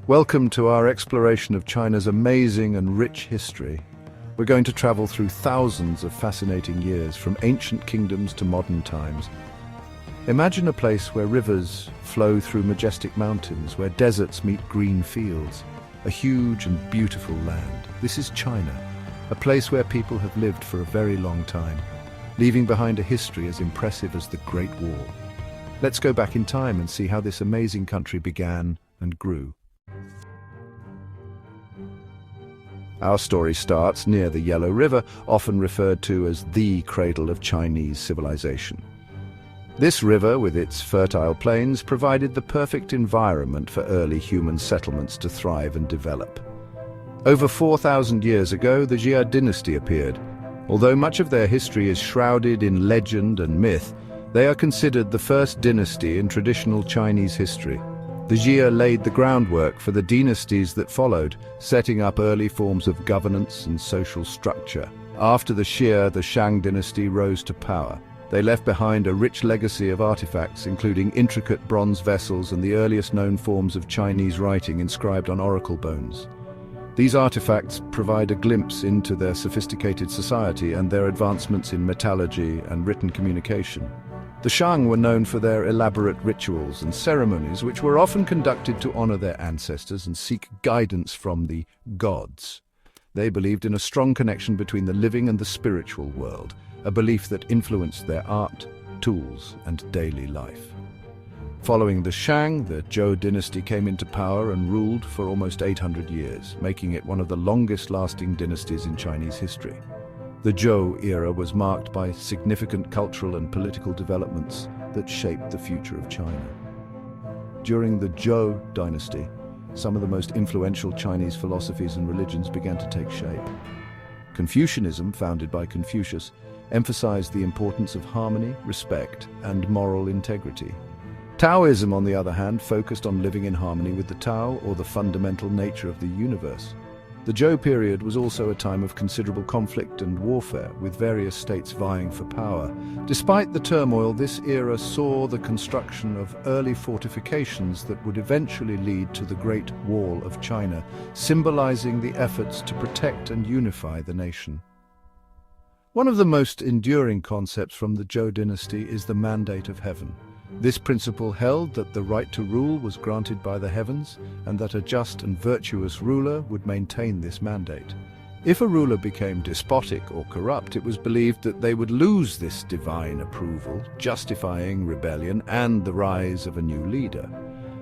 Welcome to our exploration of China's amazing and rich history. We're going to travel through thousands of fascinating years, from ancient kingdoms to modern times. Imagine a place where rivers flow through majestic mountains, where deserts meet green fields, a huge and beautiful land. This is China, a place where people have lived for a very long time, leaving behind a history as impressive as the Great Wall. Let's go back in time and see how this amazing country began and grew. Our story starts near the Yellow River, often referred to as the cradle of Chinese civilization. This river, with its fertile plains, provided the perfect environment for early human settlements to thrive and develop. Over 4,000 years ago, the Jia dynasty appeared. Although much of their history is shrouded in legend and myth, they are considered the first dynasty in traditional Chinese history. The Jia laid the groundwork for the dynasties that followed, setting up early forms of governance and social structure. After the Xia, the Shang dynasty rose to power. They left behind a rich legacy of artifacts, including intricate bronze vessels and the earliest known forms of Chinese writing inscribed on oracle bones. These artifacts provide a glimpse into their sophisticated society and their advancements in metallurgy and written communication. The Shang were known for their elaborate rituals and ceremonies, which were often conducted to honor their ancestors and seek guidance from the gods. They believed in a strong connection between the living and the spiritual world, a belief that influenced their art, tools, and daily life. Following the Shang, the Zhou dynasty came into power and ruled for almost 800 years, making it one of the longest-lasting dynasties in Chinese history. The Zhou era was marked by significant cultural and political developments that shaped the future of China. During the Zhou dynasty, some of the most influential Chinese philosophies and religions began to take shape. Confucianism, founded by Confucius, emphasized the importance of harmony, respect, and moral integrity. Taoism, on the other hand, focused on living in harmony with the Tao, or the fundamental nature of the universe. The Zhou period was also a time of considerable conflict and warfare, with various states vying for power. Despite the turmoil, this era saw the construction of early fortifications that would eventually lead to the Great Wall of China, symbolizing the efforts to protect and unify the nation. One of the most enduring concepts from the Zhou dynasty is the mandate of heaven. This principle held that the right to rule was granted by the heavens, and that a just and virtuous ruler would maintain this mandate. If a ruler became despotic or corrupt, it was believed that they would lose this divine approval, justifying rebellion and the rise of a new leader.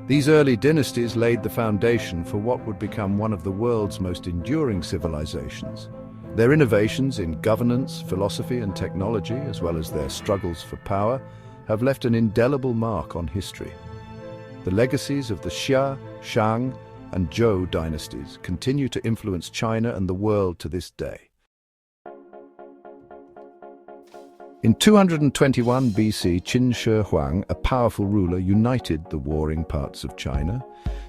These early dynasties laid the foundation for what would become one of the world's most enduring civilizations. Their innovations in governance, philosophy, and technology, as well as their struggles for power, have left an indelible mark on history. The legacies of the Xia, Shang, and Zhou dynasties continue to influence China and the world to this day. In 221 BC, Qin Shi Huang, a powerful ruler, united the warring parts of China.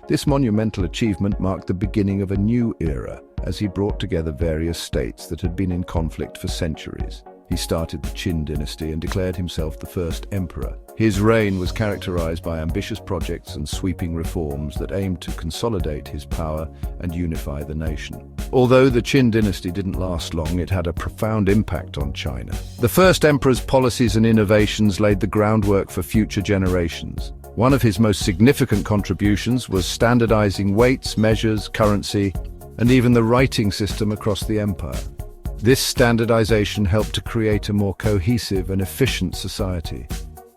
This monumental achievement marked the beginning of a new era, as he brought together various states that had been in conflict for centuries. He started the Qin dynasty and declared himself the first emperor. His reign was characterized by ambitious projects and sweeping reforms that aimed to consolidate his power and unify the nation. Although the Qin dynasty didn't last long, it had a profound impact on China. The first emperor's policies and innovations laid the groundwork for future generations. One of his most significant contributions was standardizing weights, measures, currency, and even the writing system across the empire. This standardization helped to create a more cohesive and efficient society.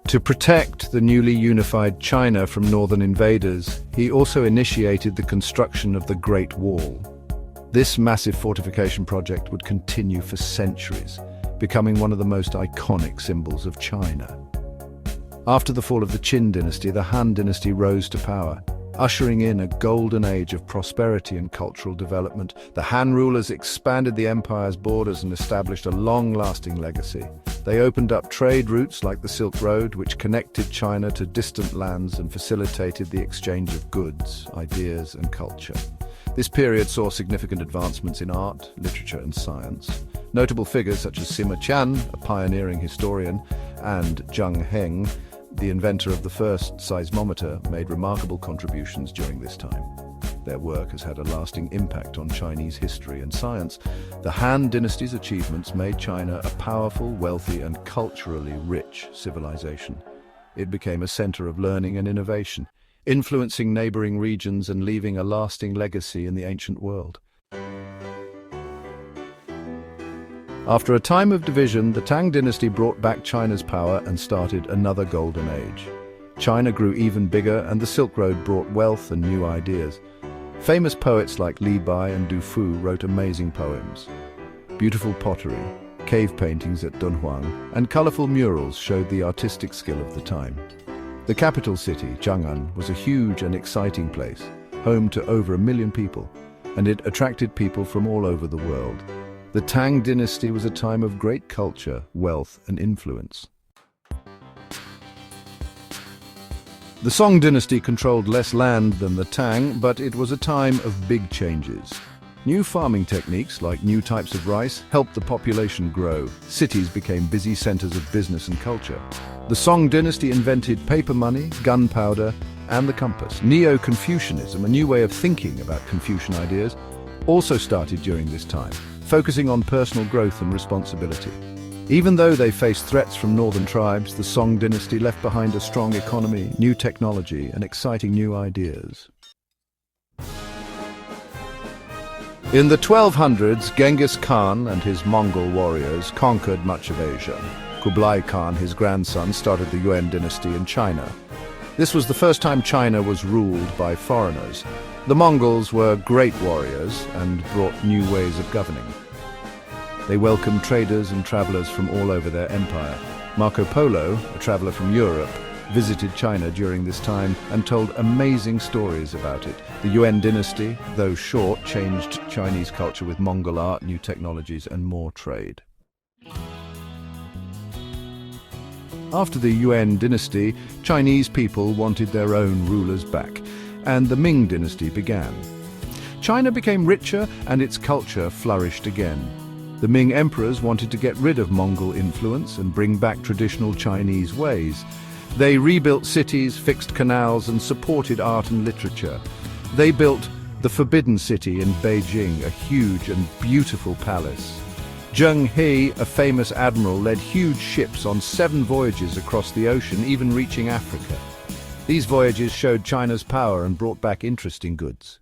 To protect the newly unified China from northern invaders, he also initiated the construction of the Great Wall. This massive fortification project would continue for centuries, becoming one of the most iconic symbols of China. After the fall of the Qin dynasty, the Han dynasty rose to power, ushering in a golden age of prosperity and cultural development. The Han rulers expanded the empire's borders and established a long-lasting legacy. They opened up trade routes like the Silk Road, which connected China to distant lands and facilitated the exchange of goods, ideas, and culture. This period saw significant advancements in art, literature, and science. Notable figures such as Sima Qian, a pioneering historian, and Zheng Heng, the inventor of the first seismometer, made remarkable contributions during this time. Their work has had a lasting impact on Chinese history and science. The Han Dynasty's achievements made China a powerful, wealthy, and culturally rich civilization. It became a center of learning and innovation, influencing neighboring regions and leaving a lasting legacy in the ancient world. After a time of division, the Tang dynasty brought back China's power and started another golden age. China grew even bigger, and the Silk Road brought wealth and new ideas. Famous poets like Li Bai and Du Fu wrote amazing poems. Beautiful pottery, cave paintings at Dunhuang, and colorful murals showed the artistic skill of the time. The capital city, Chang'an, was a huge and exciting place, home to over 1 million people, and it attracted people from all over the world. The Tang dynasty was a time of great culture, wealth, and influence. The Song dynasty controlled less land than the Tang, but it was a time of big changes. New farming techniques, like new types of rice, helped the population grow. Cities became busy centers of business and culture. The Song dynasty invented paper money, gunpowder, and the compass. Neo-Confucianism, a new way of thinking about Confucian ideas, also started during this time, focusing on personal growth and responsibility. Even though they faced threats from northern tribes, the Song dynasty left behind a strong economy, new technology, and exciting new ideas. In the 1200s, Genghis Khan and his Mongol warriors conquered much of Asia. Kublai Khan, his grandson, started the Yuan dynasty in China. This was the first time China was ruled by foreigners. The Mongols were great warriors and brought new ways of governing. They welcomed traders and travelers from all over their empire. Marco Polo, a traveler from Europe, visited China during this time and told amazing stories about it. The Yuan dynasty, though short, changed Chinese culture with Mongol art, new technologies, and more trade. After the Yuan dynasty, Chinese people wanted their own rulers back, and the Ming dynasty began. China became richer and its culture flourished again. The Ming emperors wanted to get rid of Mongol influence and bring back traditional Chinese ways. They rebuilt cities, fixed canals, and supported art and literature. They built the Forbidden City in Beijing, a huge and beautiful palace. Zheng He, a famous admiral, led huge ships on 7 voyages across the ocean, even reaching Africa. These voyages showed China's power and brought back interesting goods.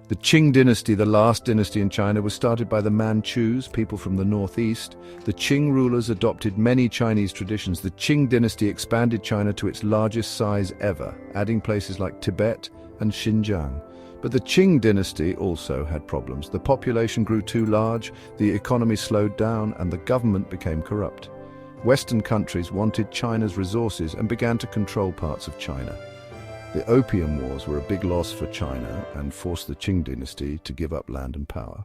The Qing dynasty, the last dynasty in China, was started by the Manchus, people from the northeast. The Qing rulers adopted many Chinese traditions. The Qing dynasty expanded China to its largest size ever, adding places like Tibet and Xinjiang. But the Qing dynasty also had problems. The population grew too large, the economy slowed down, and the government became corrupt. Western countries wanted China's resources and began to control parts of China. The Opium Wars were a big loss for China and forced the Qing dynasty to give up land and power.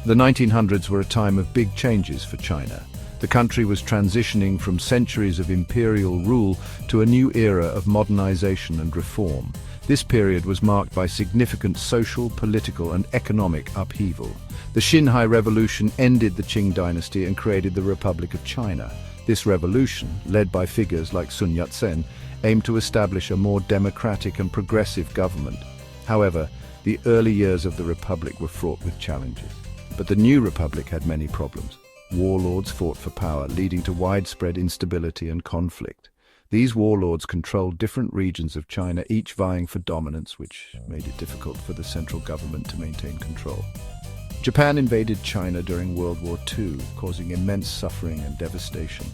The 1900s were a time of big changes for China. The country was transitioning from centuries of imperial rule to a new era of modernization and reform. This period was marked by significant social, political, and economic upheaval. The Xinhai Revolution ended the Qing dynasty and created the Republic of China. This revolution, led by figures like Sun Yat-sen, aimed to establish a more democratic and progressive government. However, the early years of the Republic were fraught with challenges. But the new Republic had many problems. Warlords fought for power, leading to widespread instability and conflict. These warlords controlled different regions of China, each vying for dominance, which made it difficult for the central government to maintain control. Japan invaded China during World War II, causing immense suffering and devastation.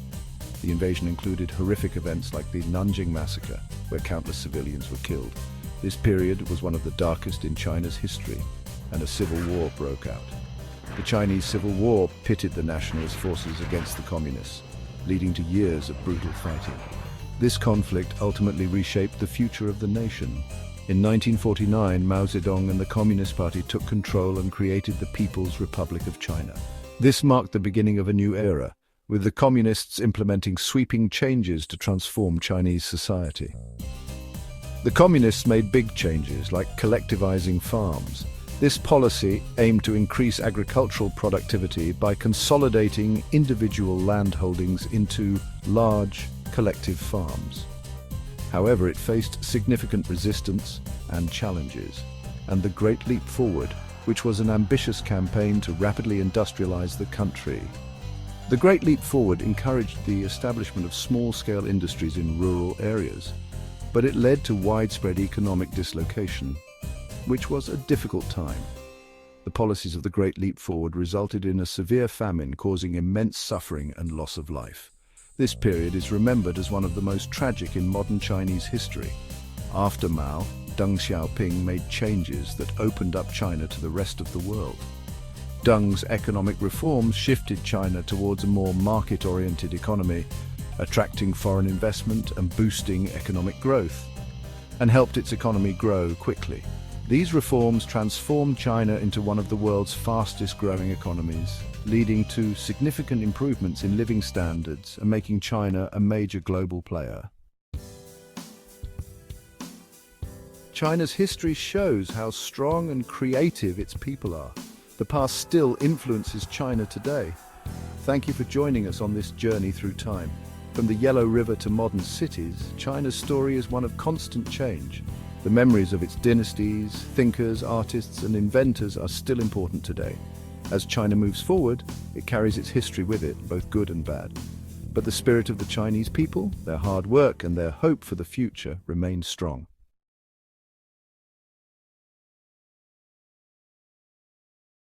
The invasion included horrific events like the Nanjing Massacre, where countless civilians were killed. This period was one of the darkest in China's history, and a civil war broke out. The Chinese Civil War pitted the nationalist forces against the communists, leading to years of brutal fighting. This conflict ultimately reshaped the future of the nation. In 1949, Mao Zedong and the Communist Party took control and created the People's Republic of China. This marked the beginning of a new era, with the Communists implementing sweeping changes to transform Chinese society. The Communists made big changes, like collectivizing farms. This policy aimed to increase agricultural productivity by consolidating individual land holdings into large, collective farms. However, it faced significant resistance and challenges, and the Great Leap Forward, which was an ambitious campaign to rapidly industrialize the country. The Great Leap Forward encouraged the establishment of small-scale industries in rural areas, but it led to widespread economic dislocation, which was a difficult time. The policies of the Great Leap Forward resulted in a severe famine, causing immense suffering and loss of life. This period is remembered as one of the most tragic in modern Chinese history. After Mao, Deng Xiaoping made changes that opened up China to the rest of the world. Deng's economic reforms shifted China towards a more market-oriented economy, attracting foreign investment and boosting economic growth, and helped its economy grow quickly. These reforms transformed China into one of the world's fastest-growing economies, leading to significant improvements in living standards and making China a major global player. China's history shows how strong and creative its people are. The past still influences China today. Thank you for joining us on this journey through time. From the Yellow River to modern cities, China's story is one of constant change. The memories of its dynasties, thinkers, artists, and inventors are still important today. As China moves forward, it carries its history with it, both good and bad. But the spirit of the Chinese people, their hard work, and their hope for the future remains strong.